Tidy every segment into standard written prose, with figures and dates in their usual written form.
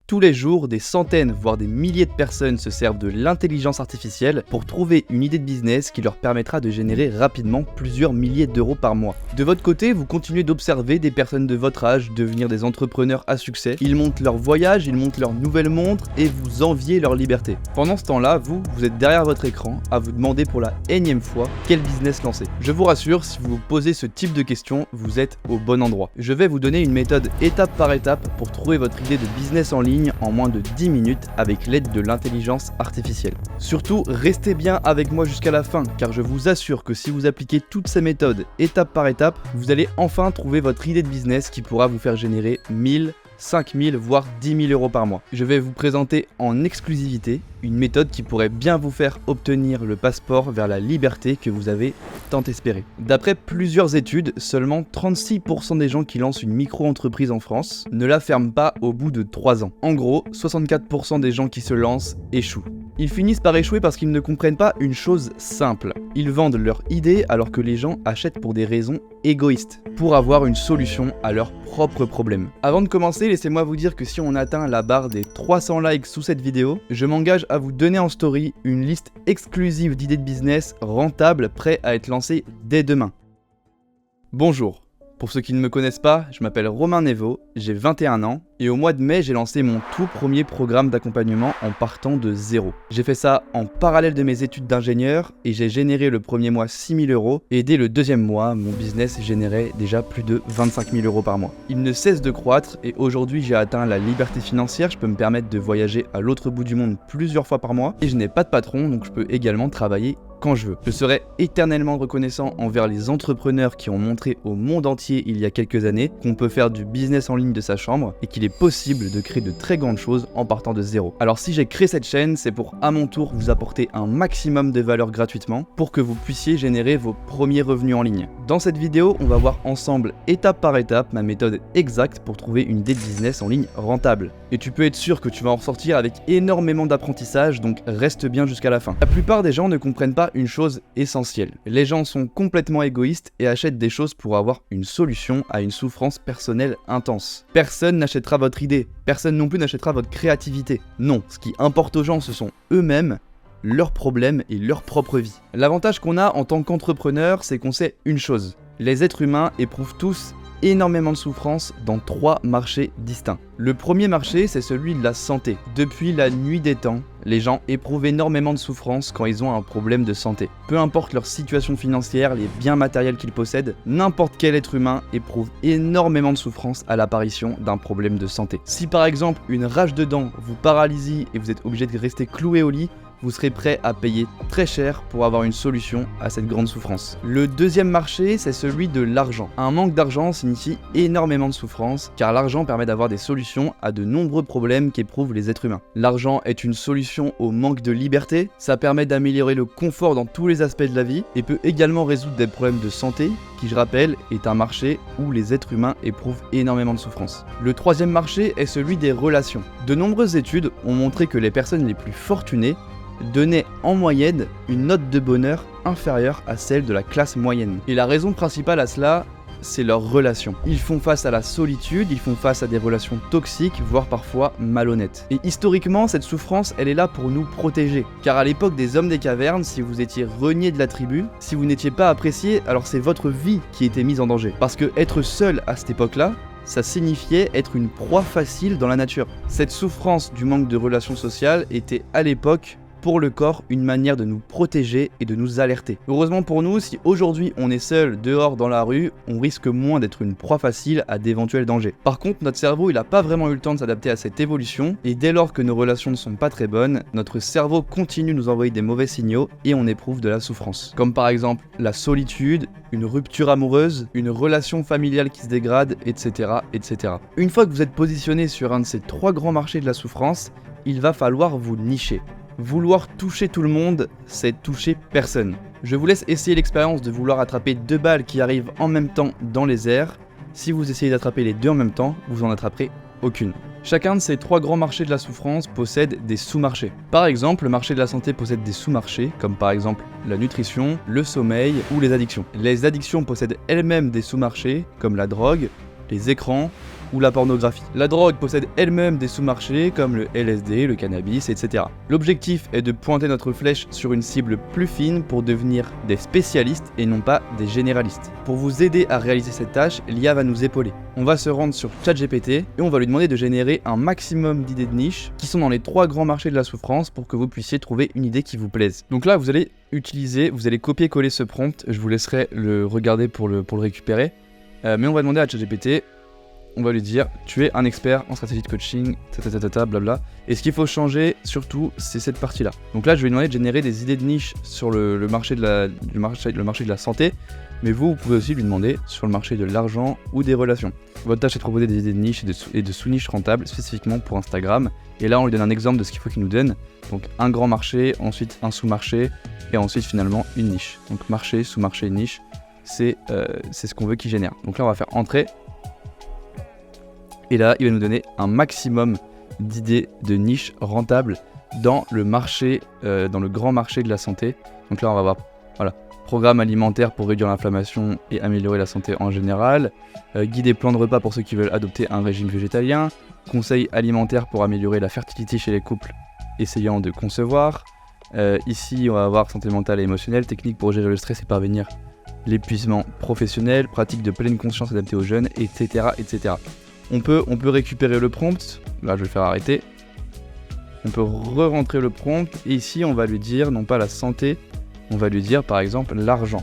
Tous les jours, des centaines, voire des milliers de personnes se servent de l'intelligence artificielle pour trouver une idée de business qui leur permettra de générer rapidement plusieurs milliers d'euros par mois. De votre côté, vous continuez d'observer des personnes de votre âge devenir des entrepreneurs à succès. Ils montent leur voyage, ils montent leur nouvelle montre et vous enviez leur liberté. Pendant ce temps-là, vous êtes derrière votre écran à vous demander pour la énième fois quel business lancer. Je vous rassure, si vous vous posez ce type de questions, vous êtes au bon endroit. Je vais vous donner une méthode étape par étape pour trouver votre idée de business en ligne en moins de 10 minutes avec l'aide de l'intelligence artificielle. Surtout, restez bien avec moi jusqu'à la fin car je vous assure que si vous appliquez toutes ces méthodes étape par étape, vous allez enfin trouver votre idée de business qui pourra vous faire générer 1000, 5000 voire 10 000 euros par mois. Je vais vous présenter en exclusivité une méthode qui pourrait bien vous faire obtenir le passeport vers la liberté que vous avez tant espéré. D'après plusieurs études, seulement 36% des gens qui lancent une micro-entreprise en France ne la ferment pas au bout de 3 ans. En gros, 64% des gens qui se lancent échouent. Ils finissent par échouer parce qu'ils ne comprennent pas une chose simple. Ils vendent leur idée alors que les gens achètent pour des raisons égoïstes, pour avoir une solution à leurs propres problèmes. Avant de commencer, laissez-moi vous dire que si on atteint la barre des 300 likes sous cette vidéo, je m'engage à vous donner en story une liste exclusive d'idées de business rentables prêts à être lancées dès demain. Bonjour. Pour ceux qui ne me connaissent pas, je m'appelle Romain Nevo, j'ai 21 ans et au mois de mai, j'ai lancé mon tout premier programme d'accompagnement en partant de zéro. J'ai fait ça en parallèle de mes études d'ingénieur et j'ai généré le premier mois 6 000 euros et dès le deuxième mois, mon business générait déjà plus de 25 000 euros par mois. Il ne cesse de croître et aujourd'hui, j'ai atteint la liberté financière, je peux me permettre de voyager à l'autre bout du monde plusieurs fois par mois et je n'ai pas de patron donc je peux également travailler quand je veux. Je serai éternellement reconnaissant envers les entrepreneurs qui ont montré au monde entier il y a quelques années qu'on peut faire du business en ligne de sa chambre et qu'il est possible de créer de très grandes choses en partant de zéro. Alors si j'ai créé cette chaîne, c'est pour à mon tour vous apporter un maximum de valeur gratuitement pour que vous puissiez générer vos premiers revenus en ligne. Dans cette vidéo, on va voir ensemble étape par étape ma méthode exacte pour trouver une idée de business en ligne rentable. Et tu peux être sûr que tu vas en ressortir avec énormément d'apprentissage, donc reste bien jusqu'à la fin. La plupart des gens ne comprennent pas une chose essentielle. Les gens sont complètement égoïstes et achètent des choses pour avoir une solution à une souffrance personnelle intense. Personne n'achètera votre idée, personne non plus n'achètera votre créativité. Non, ce qui importe aux gens, ce sont eux-mêmes, leurs problèmes et leur propre vie. L'avantage qu'on a en tant qu'entrepreneur, c'est qu'on sait une chose. Les êtres humains éprouvent tous énormément de souffrance dans 3 marchés distincts. Le premier marché, c'est celui de la santé. Depuis la nuit des temps, les gens éprouvent énormément de souffrance quand ils ont un problème de santé. Peu importe leur situation financière, les biens matériels qu'ils possèdent, n'importe quel être humain éprouve énormément de souffrance à l'apparition d'un problème de santé. Si par exemple une rage de dents vous paralyse et vous êtes obligé de rester cloué au lit, vous serez prêt à payer très cher pour avoir une solution à cette grande souffrance. Le deuxième marché, c'est celui de l'argent. Un manque d'argent signifie énormément de souffrance, car l'argent permet d'avoir des solutions à de nombreux problèmes qu'éprouvent les êtres humains. L'argent est une solution au manque de liberté, ça permet d'améliorer le confort dans tous les aspects de la vie, et peut également résoudre des problèmes de santé, qui je rappelle est un marché où les êtres humains éprouvent énormément de souffrance. Le troisième marché est celui des relations. De nombreuses études ont montré que les personnes les plus fortunées donnaient en moyenne une note de bonheur inférieure à celle de la classe moyenne. Et la raison principale à cela, c'est leurs relations. Ils font face à la solitude, ils font face à des relations toxiques, voire parfois malhonnêtes. Et historiquement, cette souffrance, elle est là pour nous protéger. Car à l'époque des hommes des cavernes, si vous étiez renié de la tribu, si vous n'étiez pas apprécié, alors c'est votre vie qui était mise en danger. Parce que être seul à cette époque-là, ça signifiait être une proie facile dans la nature. Cette souffrance du manque de relations sociales était à l'époque pour le corps une manière de nous protéger et de nous alerter. Heureusement pour nous, si aujourd'hui on est seul dehors dans la rue, on risque moins d'être une proie facile à d'éventuels dangers. Par contre, notre cerveau il n'a pas vraiment eu le temps de s'adapter à cette évolution et dès lors que nos relations ne sont pas très bonnes, notre cerveau continue de nous envoyer des mauvais signaux et on éprouve de la souffrance. Comme par exemple la solitude, une rupture amoureuse, une relation familiale qui se dégrade, etc., etc. Une fois que vous êtes positionné sur un de ces 3 grands marchés de la souffrance, il va falloir vous nicher. Vouloir toucher tout le monde, c'est toucher personne. Je vous laisse essayer l'expérience de vouloir attraper 2 balles qui arrivent en même temps dans les airs. Si vous essayez d'attraper les 2 en même temps, vous en attraperez aucune. Chacun de ces 3 grands marchés de la souffrance possède des sous-marchés. Par exemple, le marché de la santé possède des sous-marchés, comme par exemple la nutrition, le sommeil ou les addictions. Les addictions possèdent elles-mêmes des sous-marchés, comme la drogue, les écrans, ou la pornographie. La drogue possède elle-même des sous-marchés comme le LSD, le cannabis, etc. L'objectif est de pointer notre flèche sur une cible plus fine pour devenir des spécialistes et non pas des généralistes. Pour vous aider à réaliser cette tâche, l'IA va nous épauler. On va se rendre sur ChatGPT et on va lui demander de générer un maximum d'idées de niche qui sont dans les 3 grands marchés de la souffrance pour que vous puissiez trouver une idée qui vous plaise. Donc là, vous allez copier-coller ce prompt, je vous laisserai le regarder pour le récupérer. Mais on va demander à ChatGPT, on va lui dire tu es un expert en stratégie de coaching, blabla. Et ce qu'il faut changer surtout, c'est cette partie-là. Donc là, je vais lui demander de générer des idées de niche sur le marché de la santé, mais vous pouvez aussi lui demander sur le marché de l'argent ou des relations. Votre tâche est de proposer des idées de niche et de sous-niches rentables spécifiquement pour Instagram. Et là, on lui donne un exemple de ce qu'il faut qu'il nous donne. Donc un grand marché, ensuite un sous-marché, et ensuite finalement une niche. Donc marché, sous-marché, niche, c'est ce qu'on veut qu'il génère. Donc là, on va faire entrer. Et là, il va nous donner un maximum d'idées de niche rentables dans le marché, dans le grand marché de la santé. Donc là, on va voir, voilà, programme alimentaire pour réduire l'inflammation et améliorer la santé en général, guide et plan de repas pour ceux qui veulent adopter un régime végétalien, conseils alimentaires pour améliorer la fertilité chez les couples essayant de concevoir. Ici, on va avoir santé mentale et émotionnelle, technique pour gérer le stress et parvenir l'épuisement professionnel, pratique de pleine conscience adaptée aux jeunes, etc., etc. On peut récupérer le prompt, là je vais le faire arrêter, on peut re-rentrer le prompt, et ici on va lui dire, non pas la santé, on va lui dire par exemple l'argent.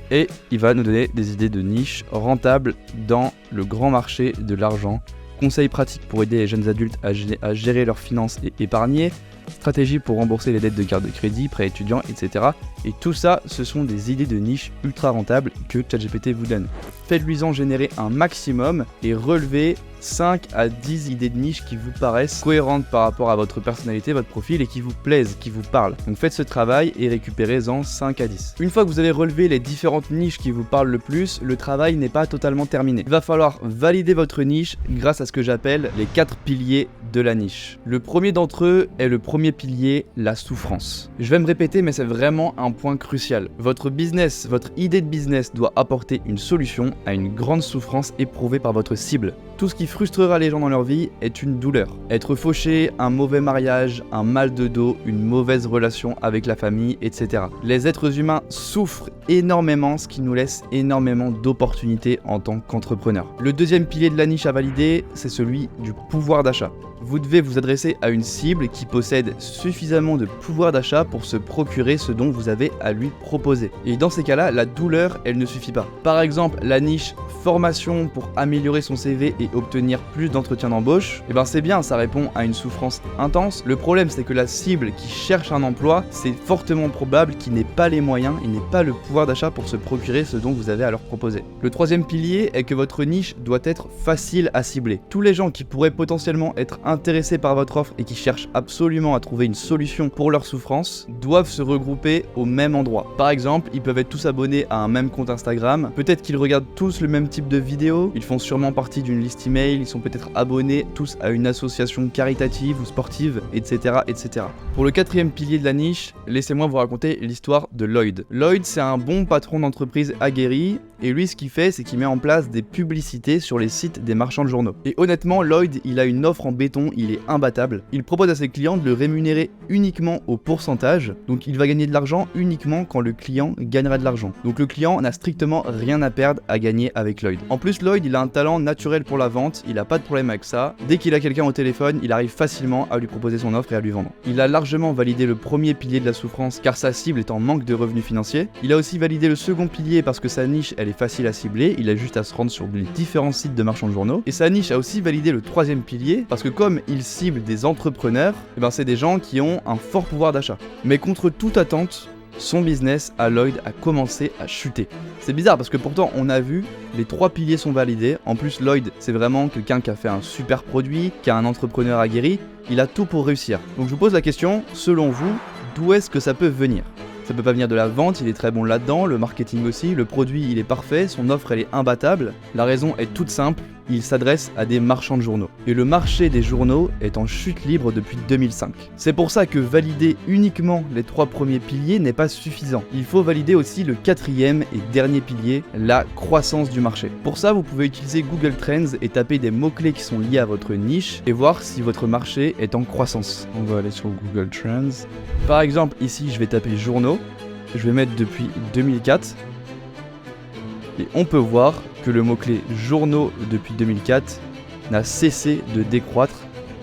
Et il va nous donner des idées de niche rentables dans le grand marché de l'argent, conseils pratiques pour aider les jeunes adultes à gérer leurs finances et épargner, stratégie pour rembourser les dettes de carte de crédit, prêts étudiants, etc. Et tout ça, ce sont des idées de niche ultra rentables que ChatGPT vous donne. Faites-lui-en générer un maximum et relevez 5 à 10 idées de niche qui vous paraissent cohérentes par rapport à votre personnalité, votre profil et qui vous plaisent, qui vous parlent. Donc faites ce travail et récupérez-en 5 à 10. Une fois que vous avez relevé les différentes niches qui vous parlent le plus, le travail n'est pas totalement terminé. Il va falloir valider votre niche grâce à ce que j'appelle les 4 piliers de la niche. Le premier d'entre eux est le premier pilier, la souffrance. Je vais me répéter, mais c'est vraiment un point crucial. Votre business, votre idée de business doit apporter une solution à une grande souffrance éprouvée par votre cible. Tout ce qui frustrera les gens dans leur vie est une douleur. Être fauché, un mauvais mariage, un mal de dos, une mauvaise relation avec la famille, etc. Les êtres humains souffrent énormément, ce qui nous laisse énormément d'opportunités en tant qu'entrepreneur. Le deuxième pilier de la niche à valider, c'est celui du pouvoir d'achat. Vous devez vous adresser à une cible qui possède suffisamment de pouvoir d'achat pour se procurer ce dont vous avez à lui proposer. Et dans ces cas-là, la douleur, elle ne suffit pas. Par exemple, la niche formation pour améliorer son CV et obtenir plus d'entretiens d'embauche, et ben c'est bien, ça répond à une souffrance intense. Le problème, c'est que la cible qui cherche un emploi, c'est fortement probable qu'il n'ait pas les moyens, il n'ait pas le pouvoir d'achat pour se procurer ce dont vous avez à leur proposer. Le troisième pilier est que votre niche doit être facile à cibler. Tous les gens qui pourraient potentiellement être intéressés par votre offre et qui cherchent absolument à trouver une solution pour leur souffrance doivent se regrouper au même endroit. Par exemple, ils peuvent être tous abonnés à un même compte Instagram, peut-être qu'ils regardent tous le même type de vidéos, ils font sûrement partie d'une liste email, ils sont peut-être abonnés tous à une association caritative ou sportive, etc., etc. Pour le quatrième pilier de la niche, laissez-moi vous raconter l'histoire de Lloyd. Lloyd, c'est un bon patron d'entreprise aguerri, et lui, ce qu'il fait, c'est qu'il met en place des publicités sur les sites des marchands de journaux. Et honnêtement, Lloyd, il a une offre en béton, il est imbattable. Il propose à ses clients de le rémunérer uniquement au pourcentage, donc il va gagner de l'argent uniquement quand le client gagnera de l'argent. Donc le client n'a strictement rien à perdre à gagner avec Lloyd. En plus, Lloyd, il a un talent naturel pour la vente, il a pas de problème avec ça. Dès qu'il a quelqu'un au téléphone, il arrive facilement à lui proposer son offre et à lui vendre. Il a largement validé le premier pilier de la souffrance car sa cible est en manque de revenus financiers. Il a aussi validé le second pilier parce que sa niche, elle est facile à cibler, il a juste à se rendre sur les différents sites de marchands de journaux. Et sa niche a aussi validé le troisième pilier parce que comme il cible des entrepreneurs, et ben c'est des gens qui ont un fort pouvoir d'achat. Mais contre toute attente, son business à Lloyd a commencé à chuter. C'est bizarre parce que pourtant on a vu, les 3 piliers sont validés. En plus Lloyd, c'est vraiment quelqu'un qui a fait un super produit, qui a un entrepreneur aguerri, il a tout pour réussir. Donc je vous pose la question, selon vous, d'où est-ce que ça peut venir ? Ça peut pas venir de la vente, il est très bon là-dedans, le marketing aussi, le produit il est parfait, son offre elle est imbattable. La raison est toute simple, il s'adresse à des marchands de journaux. Et le marché des journaux est en chute libre depuis 2005. C'est pour ça que valider uniquement les 3 premiers piliers n'est pas suffisant. Il faut valider aussi le 4e et dernier pilier, la croissance du marché. Pour ça, vous pouvez utiliser Google Trends et taper des mots-clés qui sont liés à votre niche et voir si votre marché est en croissance. On va aller sur Google Trends. Par exemple, ici, je vais taper journaux. Je vais mettre depuis 2004. Et on peut voir que le mot-clé journaux depuis 2004 n'a cessé de décroître.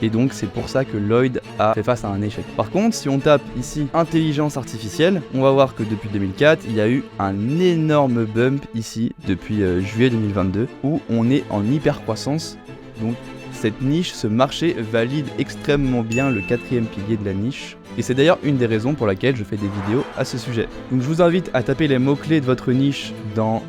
Et donc c'est pour ça que Lloyd a fait face à un échec. Par contre, si on tape ici intelligence artificielle, on va voir que depuis 2004, il y a eu un énorme bump ici depuis juillet 2022 où on est en hyper croissance. Donc cette niche, ce marché valide extrêmement bien le 4e pilier de la niche. Et c'est d'ailleurs une des raisons pour laquelle je fais des vidéos à ce sujet. Donc je vous invite à taper les mots-clés de votre niche dans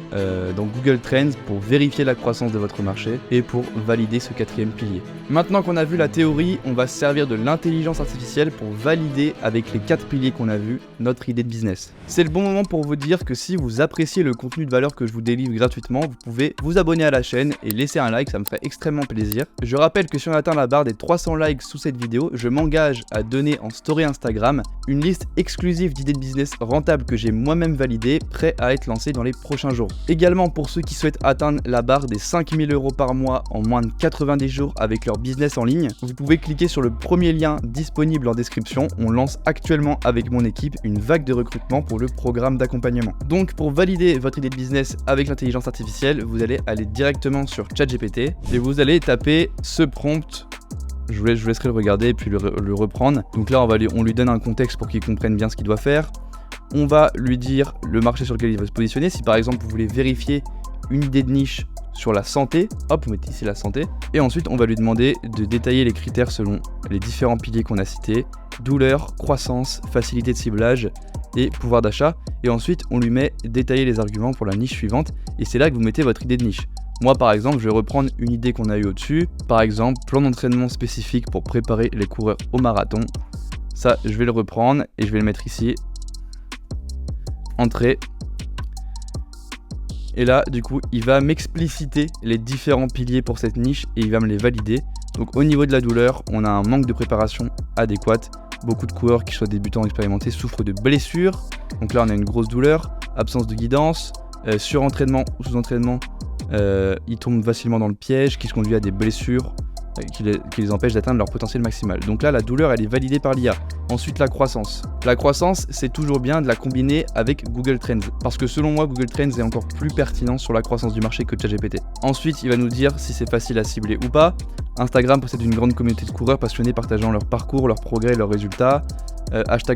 Google Trends pour vérifier la croissance de votre marché et pour valider ce 4e pilier. Maintenant qu'on a vu la théorie, on va se servir de l'intelligence artificielle pour valider avec les 4 piliers qu'on a vus notre idée de business. C'est le bon moment pour vous dire que si vous appréciez le contenu de valeur que je vous délivre gratuitement, vous pouvez vous abonner à la chaîne et laisser un like, ça me ferait extrêmement plaisir. Je rappelle que si on atteint la barre des 300 likes sous cette vidéo, je m'engage à donner en story Instagram une liste exclusive d'idées de business rentables que j'ai moi-même validées, prêts à être lancées dans les prochains jours. Également pour ceux qui souhaitent atteindre la barre des 5000 € par mois en moins de 90 jours avec leur business en ligne, vous pouvez cliquer sur le premier lien disponible en description. On lance actuellement avec mon équipe une vague de recrutement pour le programme d'accompagnement. Donc pour valider votre idée de business avec l'intelligence artificielle, vous allez aller directement sur ChatGPT et vous allez taper ce prompt. Je vous laisserai le regarder et puis le reprendre. Donc là, on lui donne un contexte pour qu'il comprenne bien ce qu'il doit faire. On va lui dire le marché sur lequel il va se positionner. Si par exemple, vous voulez vérifier une idée de niche sur la santé, hop, vous mettez ici la santé. Et ensuite, on va lui demander de détailler les critères selon les différents piliers qu'on a cités. Douleur, croissance, facilité de ciblage et pouvoir d'achat. Et ensuite, on lui met détailler les arguments pour la niche suivante. Et c'est là que vous mettez votre idée de niche. Moi par exemple, je vais reprendre une idée qu'on a eue au-dessus. Par exemple, plan d'entraînement spécifique pour préparer les coureurs au marathon. Ça, je vais le reprendre et je vais le mettre ici. Entrée. Et là, du coup, il va m'expliciter les différents piliers pour cette niche et il va me les valider. Donc au niveau de la douleur, on a un manque de préparation adéquate. Beaucoup de coureurs, qui soient débutants ou expérimentés, souffrent de blessures. Donc là, on a une grosse douleur, absence de guidance, surentraînement ou sous-entraînement. Ils tombent facilement dans le piège qui se conduit à des blessures qui les empêchent d'atteindre leur potentiel maximal. Donc là, la douleur, elle est validée par l'IA. Ensuite, la croissance. La croissance, c'est toujours bien de la combiner avec Google Trends. Parce que selon moi, Google Trends est encore plus pertinent sur la croissance du marché que ChatGPT. Ensuite, il va nous dire si c'est facile à cibler ou pas. Instagram possède une grande communauté de coureurs passionnés partageant leur parcours, leurs progrès, leurs résultats.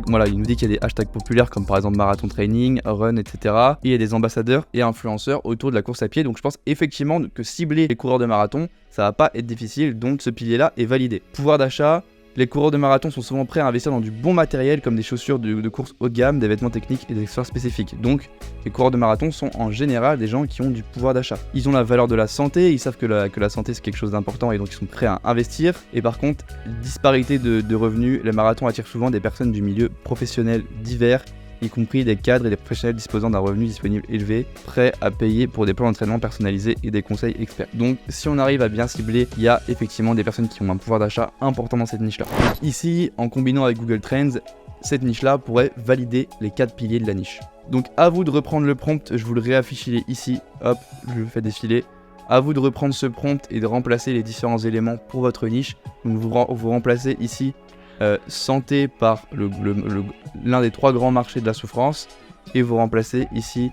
Voilà, il nous dit qu'il y a des hashtags populaires comme par exemple marathon training, run, etc. Et il y a des ambassadeurs et influenceurs autour de la course à pied. Donc je pense effectivement que cibler les coureurs de marathon, ça va pas être difficile. Donc ce pilier-là est validé. Pouvoir d'achat. Les coureurs de marathon sont souvent prêts à investir dans du bon matériel comme des chaussures de course haut de gamme, des vêtements techniques et des accessoires spécifiques. Donc, les coureurs de marathon sont en général des gens qui ont du pouvoir d'achat. Ils ont la valeur de la santé, ils savent que la santé c'est quelque chose d'important et donc ils sont prêts à investir. Et par contre, disparité de revenus, les marathons attirent souvent des personnes du milieu professionnel divers, y compris des cadres et des professionnels disposant d'un revenu disponible élevé, prêts à payer pour des plans d'entraînement personnalisés et des conseils experts. Donc si on arrive à bien cibler, il y a effectivement des personnes qui ont un pouvoir d'achat important dans cette niche-là. Donc ici, en combinant avec Google Trends, cette niche-là pourrait valider les 4 piliers de la niche. Donc à vous de reprendre le prompt, je vous le réaffiche ici, hop, je le fais défiler. À vous de reprendre ce prompt et de remplacer les différents éléments pour votre niche. Donc vous remplacez ici santé par l'un des 3 grands marchés de la souffrance et vous remplacez ici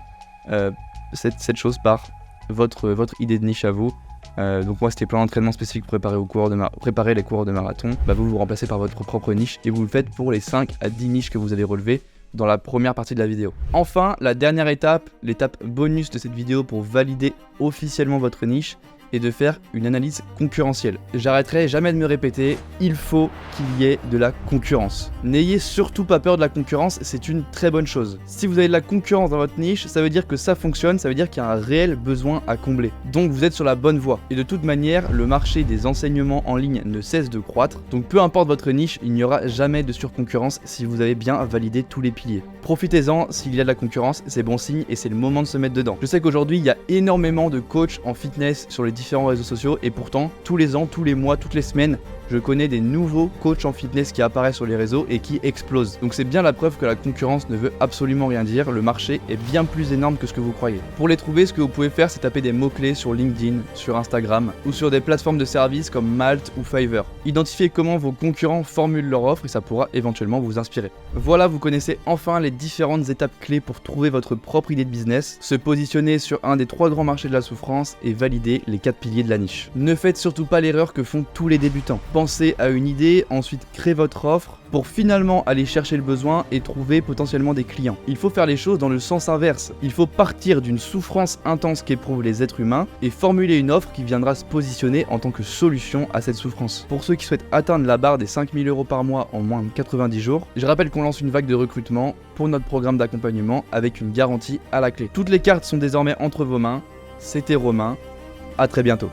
cette chose par votre idée de niche à vous. Donc moi c'était plan d'entraînement spécifique préparer les coureurs de marathon. Vous remplacez par votre propre niche et vous le faites pour les 5 à 10 niches que vous avez relevées dans la première partie de la vidéo. Enfin, la dernière étape, l'étape bonus de cette vidéo pour valider officiellement votre niche, et de faire une analyse concurrentielle. J'arrêterai jamais de me répéter, il faut qu'il y ait de la concurrence. N'ayez surtout pas peur de la concurrence, c'est une très bonne chose. Si vous avez de la concurrence dans votre niche, ça veut dire que ça fonctionne, ça veut dire qu'il y a un réel besoin à combler. Donc vous êtes sur la bonne voie. Et de toute manière, le marché des enseignements en ligne ne cesse de croître. Donc peu importe votre niche, il n'y aura jamais de surconcurrence si vous avez bien validé tous les piliers. Profitez-en, s'il y a de la concurrence, c'est bon signe et c'est le moment de se mettre dedans. Je sais qu'aujourd'hui, il y a énormément de coachs en fitness sur les différents réseaux sociaux et pourtant, tous les ans, tous les mois, toutes les semaines, je connais des nouveaux coachs en fitness qui apparaissent sur les réseaux et qui explosent. Donc c'est bien la preuve que la concurrence ne veut absolument rien dire, le marché est bien plus énorme que ce que vous croyez. Pour les trouver, ce que vous pouvez faire, c'est taper des mots-clés sur LinkedIn, sur Instagram ou sur des plateformes de services comme Malt ou Fiverr. Identifiez comment vos concurrents formulent leur offre et ça pourra éventuellement vous inspirer. Voilà, vous connaissez enfin les différentes étapes clés pour trouver votre propre idée de business, se positionner sur un des 3 grands marchés de la souffrance et valider les 4 piliers de la niche. Ne faites surtout pas l'erreur que font tous les débutants. Pensez à une idée, ensuite créez votre offre pour finalement aller chercher le besoin et trouver potentiellement des clients. Il faut faire les choses dans le sens inverse. Il faut partir d'une souffrance intense qu'éprouvent les êtres humains et formuler une offre qui viendra se positionner en tant que solution à cette souffrance. Pour ceux qui souhaitent atteindre la barre des 5 000 € par mois en moins de 90 jours, je rappelle qu'on lance une vague de recrutement pour notre programme d'accompagnement avec une garantie à la clé. Toutes les cartes sont désormais entre vos mains. C'était Romain, à très bientôt.